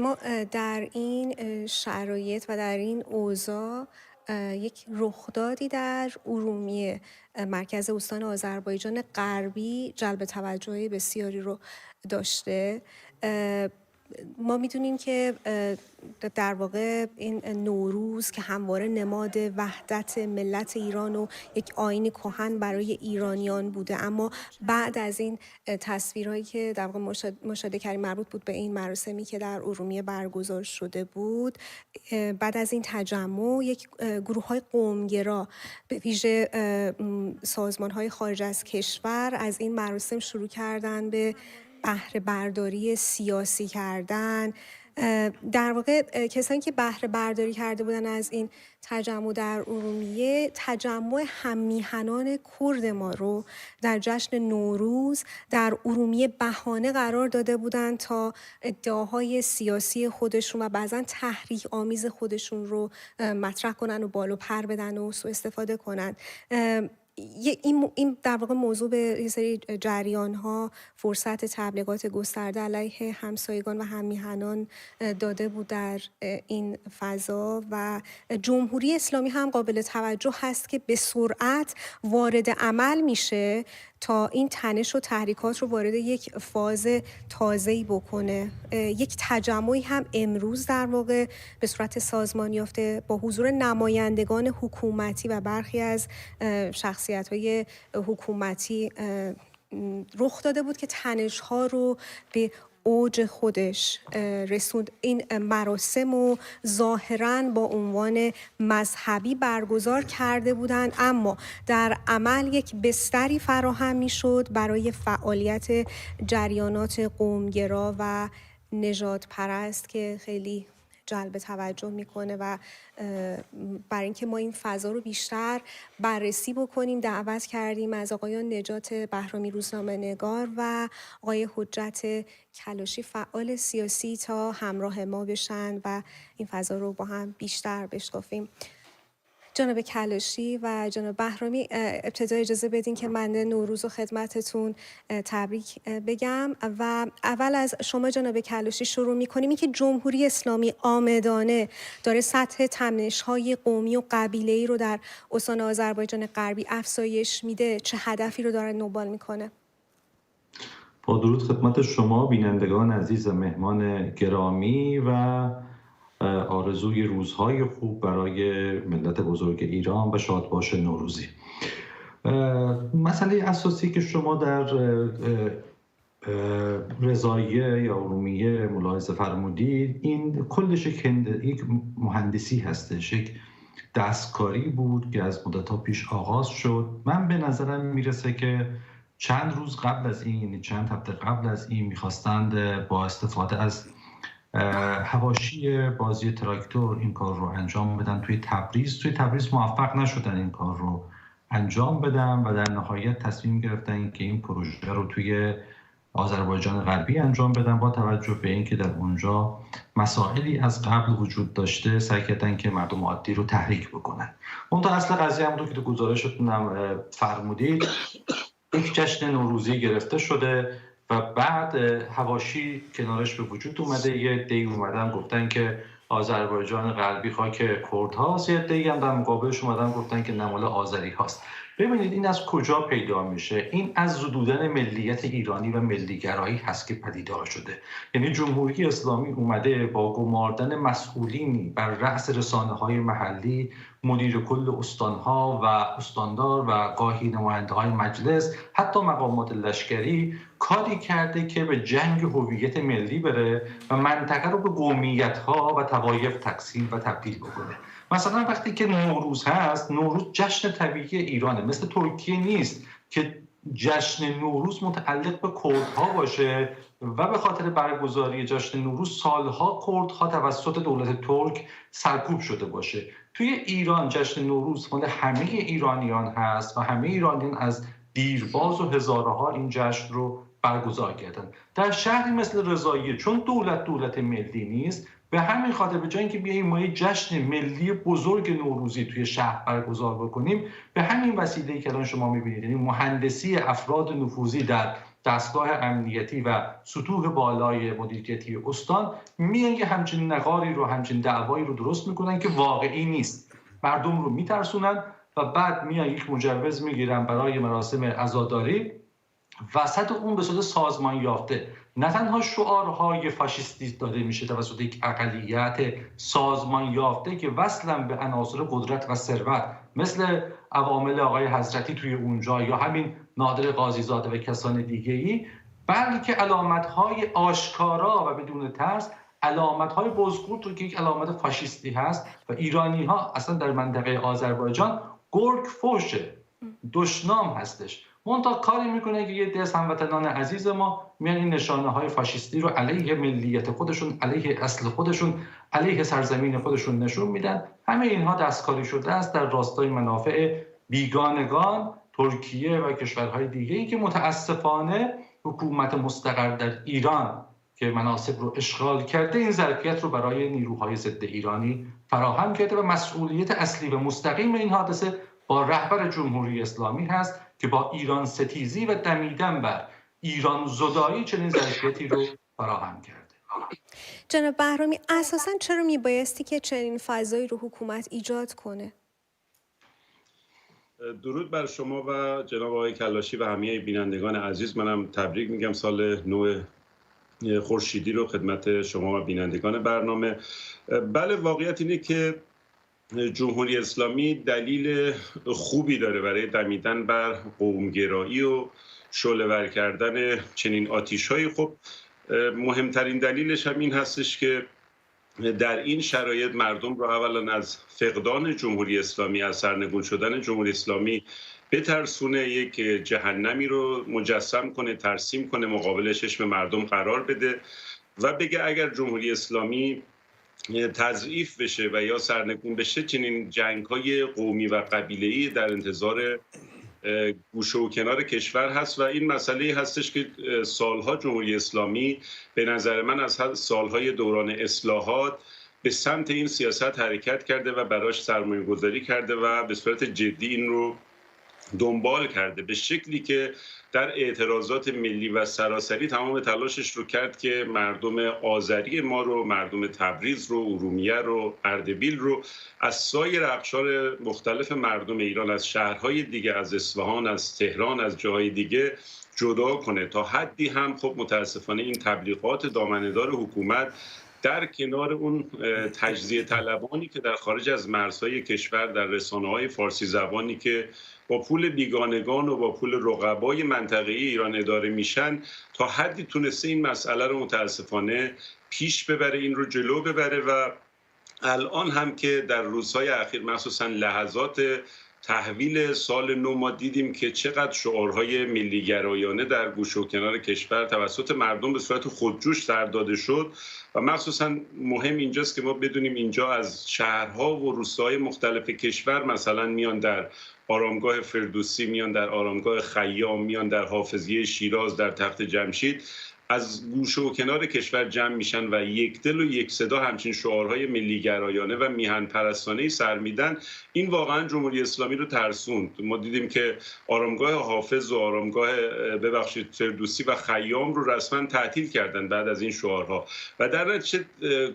ما در این شرایط و در این اوضاع یک رخدادی در ارومیه مرکز استان آذربایجان غربی جلب توجه بسیاری رو داشته. ما میدونیم که در واقع این نوروز که همواره نماد وحدت ملت ایران و یک آیین کهن برای ایرانیان بوده، اما بعد از این تصویرهایی که در واقع مشاهده کردیم مربوط بود به این مراسمی که در ارومیه برگزار شده بود، بعد از این تجمع یک گروه های قومگرا به ویژه سازمان های خارج از کشور از این مراسم شروع کردن به بهره برداری سیاسی کردن. در واقع کسانی که بهره برداری کرده بودن از این تجمع در ارومیه، تجمع هممیهنان کرد ما رو در جشن نوروز در ارومیه بهانه قرار داده بودند تا ادعاهای سیاسی خودشون و بعضا تحریک آمیز خودشون رو مطرح کنن و بالو پر بدن و سوء استفاده کنن. این در واقع موضوع به یه سری جریان ها فرصت تبلیغات گسترده علیه همسایگان و هممیهنان داده بود در این فضا و جمهوری اسلامی هم قابل توجه هست که به سرعت وارد عمل میشه تا این تنش و تحریکات رو وارد یک فاز تازه‌ای بکنه. یک تجمعی هم امروز در واقع به صورت سازمان یافته با حضور نمایندگان حکومتی و برخی از شخصیت‌های حکومتی رخ داده بود که تنش‌ها رو به اوج خودش رسوند. این مراسم و ظاهراً با عنوان مذهبی برگزار کرده بودند، اما در عمل یک بستری فراهم می‌شد برای فعالیت جریانات قومگرا و نژاد پرست که خیلی جلب توجه میکنه و برای اینکه ما این فضا رو بیشتر بررسی بکنیم دعوت کردیم از آقایان نجات بهرامی روزنامه‌نگار و آقای حجت کلاشی فعال سیاسی تا همراه ما بشن و این فضا رو با هم بیشتر بشکافیم. جناب کلاشی و جناب بهرامی، ابتدا اجازه بدین که من نوروز و خدمتتون تبریک بگم و اول از شما جناب کلاشی شروع می‌کنیم. این که جمهوری اسلامی عامدانه داره سطح تنش‌های قومی و قبیله‌ای رو در استان آذربایجان غربی افزایش میده، چه هدفی رو داره دنبال میکنه؟ با درود خدمت شما بینندگان عزیز، مهمان گرامی و آرزوی روزهای خوب برای ملت بزرگ ایران و شادباش نوروزی. مسئله اساسی که شما در رضاییه یا ارومیه ملاحظه فرمودید، این کلش یک مهندسی هستش، یک دستکاری بود که از مدت‌ها پیش آغاز شد. من به نظرم میرسه که چند روز قبل از این، چند هفته قبل از این میخواستند با استفاده از حواشی بازی تراکتور این کار رو انجام بدن توی تبریز موفق نشدن این کار رو انجام بدن و در نهایت تصمیم گرفتن که این پروژه رو توی آذربایجان غربی انجام بدن. با توجه به اینکه در اونجا مسائلی از قبل وجود داشته، سعی کردن که مردم عادی رو تحریک بکنن. اون تا اصل قضیه هم که تو گزارشتونم فرمودید، یک جشن نوروزی گرفته شده و بعد حواشی کنارش به وجود اومده. یه عده‌ای اومدن گفتن که آذربایجان غربی خاک کردهاست، یه عده‌ای هم در مقابلش اومدن گفتن که نمال آذری هاست. ببینید این از کجا پیدا میشه؟ این از زدودن ملیت ایرانی و ملیگرایی هست که پدیدار شده. یعنی جمهوری اسلامی اومده با گماردن مسئولینی بر رأس رسانه‌های محلی، مدیر کل استانها و استاندار و گاهی نماینده‌های مجلس، حتی مقامات لشکری، کاری کرده که به جنگ هویت ملی بره و منطقه رو به قومیت‌ها و طوایف تقسیم و تبدیل بکنه. مثلا وقتی که نوروز هست، نوروز جشن طبیعی ایرانه، مثل ترکیه نیست که جشن نوروز متعلق به کردها باشه و به خاطر برگزاری جشن نوروز سالها کردها توسط دولت ترک سرکوب شده باشه. توی ایران جشن نوروز مال همه ایرانیان هست و همه ایرانیان از دیرباز و هزارها این جشن رو برگزار کردن. در شهری مثل رضاییه، چون دولت ملی نیست، به همین خاطر به جای اینکه بیاییم ما یه جشن ملی بزرگ نوروزی توی شهر برگزار بکنیم، به همین وسیله‌ای که الان شما می‌بینید، یعنی مهندسی افراد نفوذی در دستگاه امنیتی و سطوح بالای مدیریتی استان میان یه همچین نقاری رو، همچین دعوایی رو درست میکنن که واقعی نیست، مردم رو میترسونن و بعد میان یک مجوز میگیرن برای مراسم عزاداری، وسط اون به صورت سازمان یافته نه تنها شعارهای فاشیستی داده میشه توسط یک اقلیت سازمان یافته که وصلا به عناصر قدرت و ثروت مثل عوامل آقای حضرتی توی اونجا یا همین نادر قاضیزاده و کسان دیگه‌ای، بلکه علامت‌های آشکارا و بدون ترس، علامت‌های بزرگ رو که یک علامت فاشیستی هست و ایرانی‌ها اصلا در منطقه آذربایجان گرگ فوشه، دشنام هستش. منتها کاری میکنه که یه دست هموطنان عزیز ما میان این نشانه های فاشیستی رو علیه ملیت خودشون، علیه اصل خودشون، علیه سرزمین خودشون نشون میدن. همه اینها دستکاری شده است در راستای منافع بیگانگان، ترکیه و کشورهای دیگه‌ای که متاسفانه حکومت مستقر در ایران که مناصب رو اشغال کرده این ظرفیت رو برای نیروهای ضد ایرانی فراهم کرده و مسئولیت اصلی و مستقیم این حادثه با رهبر جمهوری اسلامی هست که با ایران ستیزی و دمیدن بر ایران زدایی چنین ظرفیتی رو فراهم کرده. جناب بهرامی، اساساً چرا میبایستی که چنین فضایی رو حکومت ایجاد کنه؟ درود بر شما و جناب آقای کلاشی و همه بینندگان عزیز. منم تبریک میگم سال نو خورشیدی رو خدمت شما و بینندگان برنامه. بله، واقعیت اینه که جمهوری اسلامی دلیل خوبی داره برای دمیدن بر قومگرایی و شعله‌ور کردن چنین آتیش‌هایی. خب مهمترین دلیلش هم این هستش که در این شرایط مردم رو اولا از فقدان جمهوری اسلامی، از سرنگون شدن جمهوری اسلامی بترسونه، یک جهنمی رو مجسم کنه، ترسیم کنه، مقابل چشم مردم قرار بده و بگه اگر جمهوری اسلامی تضعیف بشه و یا سرنگون بشه چنین جنگ‌های قومی و قبیله‌ای در انتظار گوشه و کنار کشور هست و این مسئله هستش که سالها جمهوری اسلامی به نظر من از سالهای دوران اصلاحات به سمت این سیاست حرکت کرده و براش سرمایه گذاری کرده و به صورت جدی این رو دنبال کرده، به شکلی که در اعتراضات ملی و سراسری تمام تلاشش رو کرد که مردم آذری ما رو، مردم تبریز رو، ارومیه رو، اردبیل رو از سایر اقشار مختلف مردم ایران، از شهرهای دیگه، از اصفهان، از تهران، از جاهای دیگه جدا کنه. تا حدی هم خب متاسفانه این تبلیغات دامنه‌دار حکومت در کنار اون تجزیه طلبانی که در خارج از مرزهای کشور در رسانه‌های فارسی زبانی که با پول بیگانگان و با پول رقبای منطقه‌ای ایران اداره میشن، تا حدی تونسته این مسئله رو متاسفانه پیش ببره، این رو جلو ببره و الان هم که در روزهای اخیر مخصوصا لحظات تحویل سال نو ما دیدیم که چقدر شعارهای ملی‌گرایانه در گوشه و کنار کشور توسط مردم به صورت خودجوش سر داده شد و مخصوصا مهم اینجاست که ما بدونیم اینجا از شهرها و روستاهای مختلف کشور مثلا میان در آرامگاه فردوسی، میان در آرامگاه خیام، میان در حافظیه شیراز، در تخت جمشید، از گوشه و کنار کشور جمع میشن و یک دل و یک صدا همچین شعارهای ملی‌گرایانه و میهن پرستانه‌ای سر میدن. این واقعا جمهوری اسلامی رو ترسوند. ما دیدیم که آرامگاه حافظ و آرامگاه فردوسی و خیام رو رسما تعطیل کردن بعد از این شعارها و در نتیجه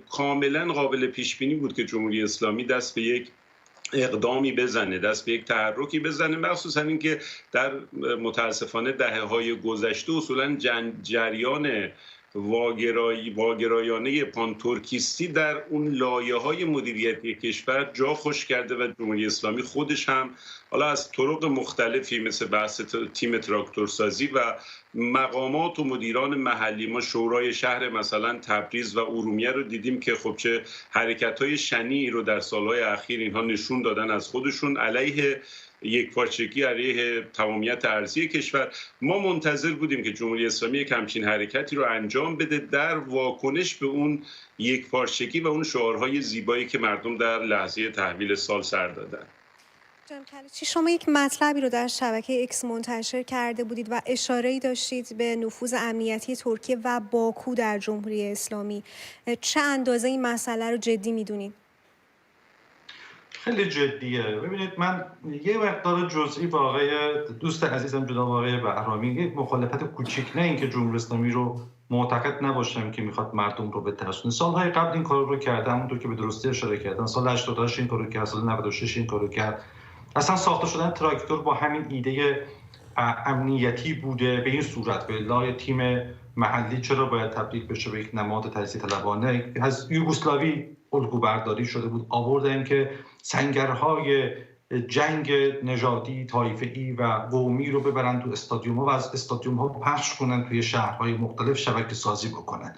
کاملا قابل پیش بینی بود که جمهوری اسلامی دست به یک اقدامی بزنه، دست به یک تحرکی بزنه، مخصوصا اینکه در متاسفانه دهه‌های گذشته اصولا جریان واگرایانه پانتورکیستی در اون لایه‌های مدیریتی کشور جا خوش کرده و جمهوری اسلامی خودش هم حالا از طرق مختلفی مثل بحث تیم تراکتورسازی و مقامات و مدیران محلی، ما شورای شهر مثلا تبریز و ارومیه رو دیدیم که خب چه حرکت‌های شنیعی رو در سالهای اخیر اینها نشون دادن از خودشون علیه یکپارچگی، علیه تمامیت ارضی کشور. ما منتظر بودیم که جمهوری اسلامی یک همچین حرکتی رو انجام بده در واکنش به اون یکپارچگی و اون شعارهای زیبایی که مردم در لحظه تحویل سال سر دادن. جناب کلاشی، شما یک مطلبی رو در شبکه اکس منتشر کرده بودید و اشاره‌ای داشتید به نفوذ امنیتی ترکیه و باکو در جمهوری اسلامی. چه اندازه این مسئله رو جدی می‌دونید؟ خیلی جدیه. ببینید من یه مقدار جزئی با آقای دوست عزیزم جناب آقای بهرامی یک مخالفت کوچیک، نه اینکه جمهوری اسلامی رو معتقد نباشم که میخواد مردم رو بترسونه. سالهای قبل این کار رو کردم، اونطور که به درستی اشاره کردم. سال 88 این کارو کرد، سال 96 این کارو کرد. اصلا ساخته شدن تراکتور با همین ایده امنیتی بوده به این صورت. به لای تیم محلی چرا باید تبدیل بشه به یک نماد تجزیه طلبانه؟ از یوگسلاوی الگو برداری شده بود، آوردن که سنگرهای جنگ نژادی، طایفه‌ای و قومی رو ببرن تو استادیوم‌ها و از استادیوم‌ها پخش کنن توی شهرهای مختلف، شبکه سازی بکنن.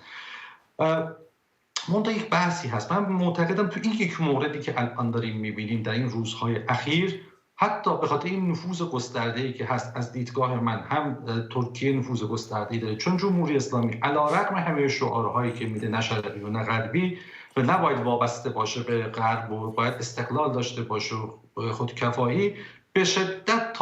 منتها یک بحثی هست. من معتقدم تو این یک موردی که الان داریم می‌بینیم در این روزهای اخیر، حتی به خاطر این نفوذ گسترده‌ای که هست، از دیدگاه من هم ترکیه نفوذ گسترده‌ای داره، چون جمهوری اسلامی علیرغم همه شعارهایی که میده، نه شرقی و نه غربی، و نباید وابسته باشه به غرب و باید استقلال داشته باشه و خودکفایی، به شدت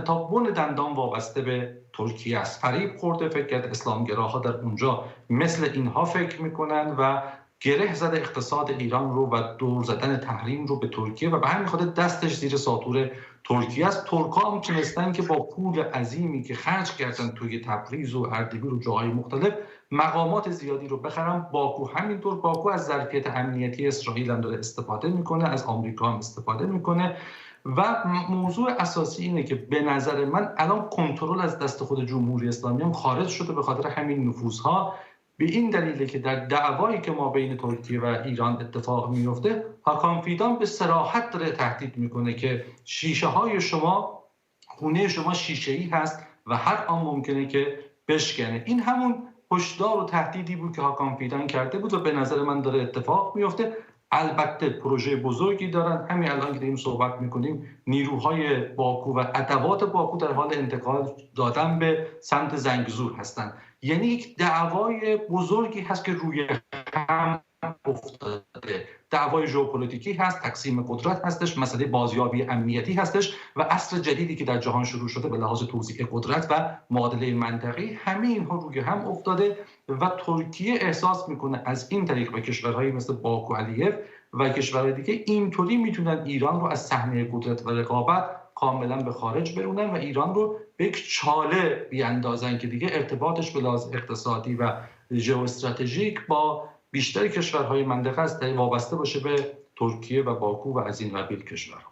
تا بن دندان وابسته به ترکیه است. فریب خورده، فکر کرد اسلامگراها در اونجا مثل اینها فکر میکنن و گره زده اقتصاد ایران رو و دور زدن تحریم رو به ترکیه و به همین خاطر دستش زیر ساطور ترکیه است. ترک‌ها هم تونستن که با پول عظیمی که خرج کردن توی تبریز و اردبیل و جاهای مختلف مقامات زیادی رو بخرن. باکو همینطور، باکو از ظرفیت امنیتی اسرائیل هم داره استفاده میکنه، از آمریکا هم استفاده میکنه. و موضوع اساسی اینه که به نظر من الان کنترل از دست خود جمهوری اسلامی هم خارج شده به خاطر همین نفوذها. به این دلیله که در دعوایی که ما بین ترکیه و ایران اتفاق میفته، هاکان فیدان به صراحت داره تهدید میکنه که شیشه های شما، خونه شما شیشه‌ای هست و هر آن ممکنه که بشکنه. این همون هشدار و تهدیدی بود که هاکان فیدان کرده بود و به نظر من داره اتفاق میفته. البته پروژه بزرگی دارن. همین الان که داریم صحبت میکنیم، نیروهای باکو و ادوات باکو در حال انتقال دادن به سمت زنگزور هستن. یعنی یک دعوای بزرگی هست که روی هم افتاده. دعوای ژئوپلیتیکی هست، تقسیم قدرت هستش، مسئله بازیابی امنیتی هستش و عصر جدیدی که در جهان شروع شده به لحاظ توزیع قدرت و معادله منطقی، همه اینها روی هم افتاده و ترکیه احساس میکنه از این طریق و کشورهایی مثل باکو علیف و کشورهای دیگه اینطوری میتونن ایران رو از صحنه قدرت و رقابت کاملا به خارج برونن و ایران رو به یک چاله بیاندازن که دیگه ارتباطش به لحاظ اقتصادی و ژئواستراتژیک با بیشتر کشورهای منطقه است، وابسته باشه به ترکیه و باکو و از این قبیل کشورها.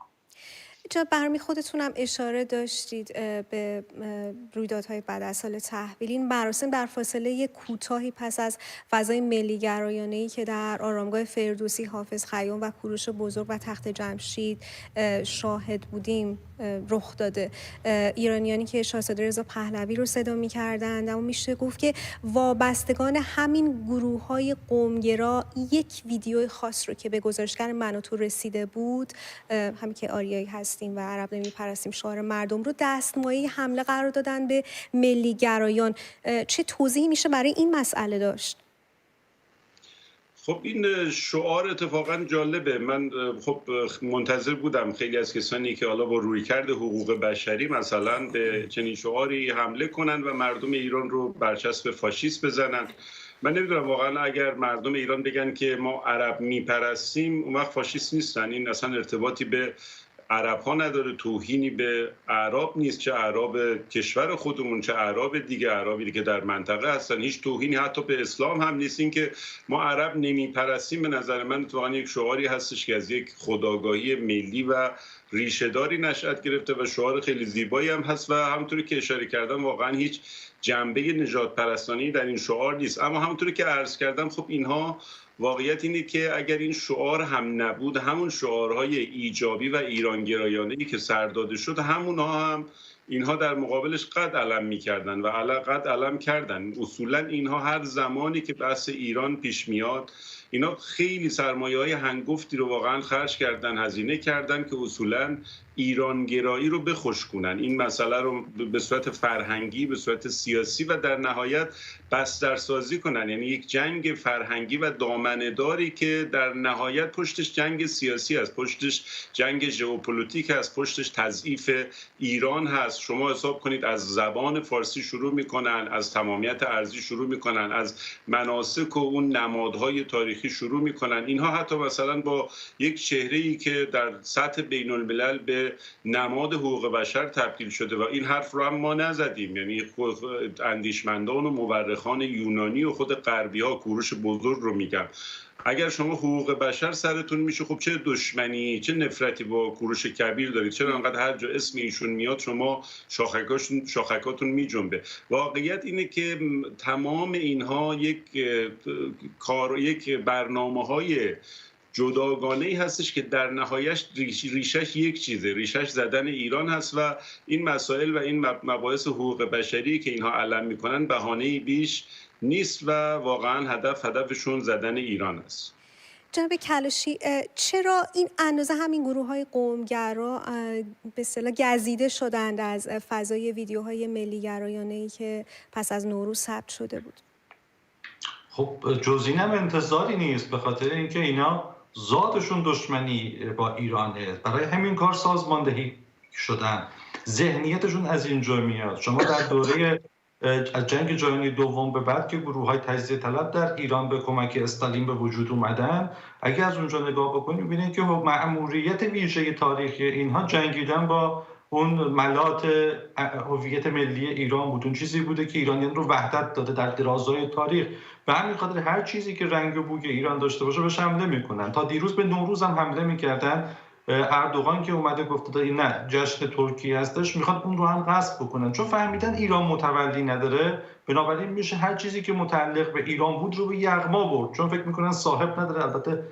جناب بهرامی، خودتونم اشاره داشتید به رویدادهای بعد از سال تحویل. این مراسم در فاصله کوتاهی پس از فضای ملی گرایانه‌ای که در آرامگاه فردوسی، حافظ خیام و کوروش بزرگ و تخت جمشید شاهد بودیم رخ داده. ایرانیانی که شاهزاده رضا پهلوی رو صدا می‌کردند، اما میشه گفت که وابستگان همین گروه‌های قومگرا یک ویدیوی خاص رو که به گزارشگر من و تو رسیده بود، همین که آریایی هستیم و عرب نمی‌پرستیم شعار مردم رو، دستمایه حمله قرار دادن به ملی گرایان. چه توضیحی میشه برای این مسئله داشت؟ خب این شعار اتفاقا جالبه. من خب منتظر بودم خیلی از کسانی که حالا با رویکرد حقوق بشری مثلا به چنین شعاری حمله کنن و مردم ایران رو برچسب فاشیست بزنن. من نمیدونم واقعا اگر مردم ایران بگن که ما عرب میپرستیم اون وقت فاشیست نیستن. این اصلا ارتباطی به عرب ها نداره، توهینی به اعراب نیست، چه اعراب کشور خودمون چه اعراب دیگه، اعرابی که در منطقه هستن. هیچ توهینی حتی به اسلام هم نیست. این که ما عرب نمیپرستیم به نظر من واقعا یک شعاری هستش که از یک خودآگاهی ملی و ریشه‌داری نشأت گرفته و شعار خیلی زیبایی هم هست و همونطوری که اشاره کردم واقعا هیچ جنبه نژاد پرستانی در این شعار نیست. اما همونطوری که عرض کردم خب اینها واقعیت اینه که اگر این شعار هم نبود، همون شعارهای ایجابی و ایرانگرایانه‌ای که سر داده شد، همونها هم اینها در مقابلش قد علم می‌کردن و قد علم کردن. اصولا اینها هر زمانی که بحث ایران پیش میاد، اینا خیلی سرمایه‌های هنگفتی رو واقعا خرج کردن، هزینه کردن که اصولا ایرانگرایی رو بخشکنن، این مسئله رو به صورت فرهنگی، به صورت سیاسی و در نهایت بسترسازی کنن. یعنی یک جنگ فرهنگی و دامنه‌داری که در نهایت پشتش جنگ سیاسی است، پشتش جنگ ژئوپلیتیک است، پشتش تضعیف ایران هست. هست. شما حساب کنید از زبان فارسی شروع میکنن، از تمامیت ارضی شروع میکنن، از مناسک و اون نمادهای تاریخی شروع میکنن. اینها حتی مثلا با یک چهره‌ای که در سطح بین الملل به نماد حقوق بشر تبدیل شده و این حرف رو هم ما نزدیم، یعنی اندیشمندان و مورخان یونانی و خود غربی ها، کوروش بزرگ رو میگم. اگر شما حقوق بشر سرتون میشه، خب چه دشمنی، چه نفرتی با کوروش کبیر دارید؟ چرا انقدر هر جا اسم ایشون میاد شما شاخکاتون میجنبه؟ واقعیت اینه که تمام اینها یک برنامه‌های جداگانه ای هستش که در نهایت ریشش یک چیزه، ریشش زدن ایران هست و این مسائل و این مباحث حقوق بشری که اینها علم میکنن بهانه‌ای بیش نیست و واقعا هدفشون زدن ایران است. جناب کلاشی، چرا این اندازه همین گروه‌های قومگرا به اصطلاح گزیده شدند از فضای ویدیوهای ملی گرایانه‌ای که پس از نوروز ثبت شده بود؟ خب جز این هم انتظاری نیست، به خاطر اینکه اینا ذاتشون دشمنی با ایرانه، برای همین کار سازماندهی شدن، ذهنیتشون از اینجا میاد. شما در دوره از جنگ جهانی دوم به بعد که گروه‌های تجزیه طلب در ایران به کمک استالین به وجود اومدن، اگر از اونجا نگاه بکنید می‌بینید که مأموریت ویژه تاریخی اینها جنگیدن با اون ملات هویت ملی ایران بود، اون چیزی بوده که ایرانیان رو وحدت داده در درازای تاریخ. به همین خاطر هر چیزی که رنگ و بوی ایران داشته باشه بهش حمله میکنن. تا دیروز به نوروز هم حمله میکردن. اردوغان که اومده گفته نه جشن ترکیه هستش، میخواد اون رو هم غصب بکنن، چون فهمیدن ایران متولی نداره، بنابراین میشه هر چیزی که متعلق به ایران بود رو به یغما برد، چون فکر میکنن صاحب نداره. البته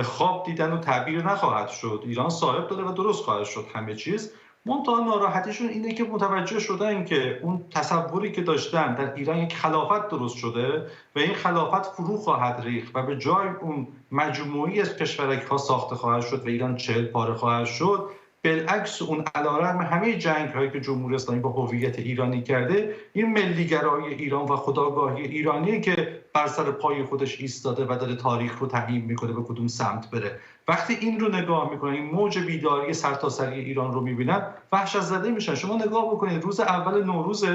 خواب دیدن و تعبیر نخواهد شد، ایران صاحب داره و درست خواهد شد همه چیز. منتها ناراحتیشون اینه که متوجه شدن که اون تصوری که داشتن در ایران یک خلافت درست شده و این خلافت فرو خواهد ریخت و به جای اون مجموعی از کشورک‌ها ساخته خواهد شد و ایران 40 پاره خواهد شد. بالعکس اون علیرغم همه جنگ‌هایی که جمهوری اسلامی با هویت ایرانی کرده، این ملی‌گرایی ایران و خودآگاهی ایرانی که بر سر پای خودش ایستاده و داره تاریخ رو تعیین میکنه به کدوم سمت بره. وقتی این رو نگاه میکنن، این موج بیداری سرتاسری ایران رو میبینن، وحشت زده میشن. شما نگاه بکنید روز اول نوروز،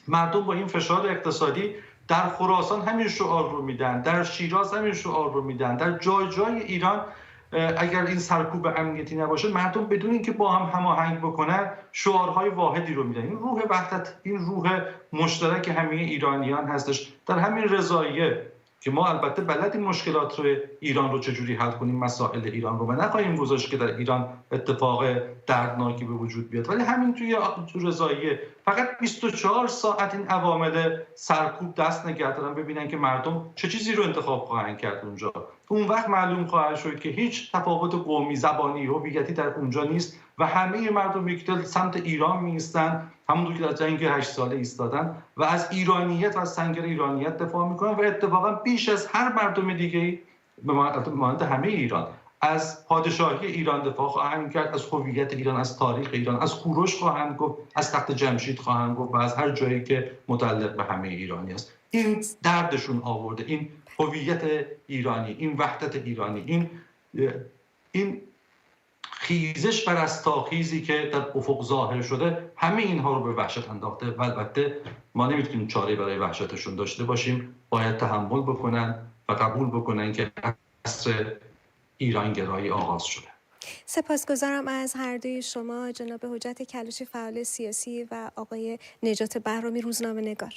مردم با این فشار اقتصادی در خراسان همین شعار رو میدن، در شیراز همین شعار رو میدن، در جای جای ایران اگر این سرکوب امنیتی نباشه، مردم بدون اینکه با هم هماهنگ بکنن شعارهای واحدی رو میدن. این روح وحدت، این روح مشترک همه ایرانیان هستش. در همین رضاییه که ما البته بلدیم مشکلات رو ایران رو چجوری حل کنیم، مسائل ایران رو، و نخواهیم گذاشت که در ایران اتفاق دردناکی به وجود بیاد، ولی همین تو رضاییه فقط 24 ساعت این عوامل سرکوب دست نگه دارن، ببینن که مردم چه چیزی رو انتخاب خواهند کرد اونجا. اون وقت معلوم خواهد شد که هیچ تفاوت قومی، زبانی، هویتی در اونجا نیست و همه مردم یک سمت ایران می‌ایستن، همونطور که در جنگ 8 ساله ایستادن و از ایرانیت و از سنگر ایرانیت دفاع میکنن و اتفاقا بیش از هر مردم دیگه‌ای به مانند همه ایران از پادشاهی ایران دفاع خواهند کرد، از هویت ایران، از تاریخ ایران، از کوروش خواهند گفت، از تخت جمشید خواهند گفت و از هر جایی که متعلق به همه ایرانی است. این دردشون آورده، این هویت ایرانی، این وحدت ایرانی، این خیزش و رستاخیزی که در افق ظاهر شده، همه اینها رو به وحشت انداخته و البته ما نمیتونیم چاره برای وحشتشون داشته باشیم. باید تحمل بکنن و قبول بکنن که عصر ایرانگرایی آغاز شده. سپاسگزارم از هر دوی شما، جناب حجت کلاشی فعال سیاسی و آقای نجات بهرامی روزنامه‌نگار.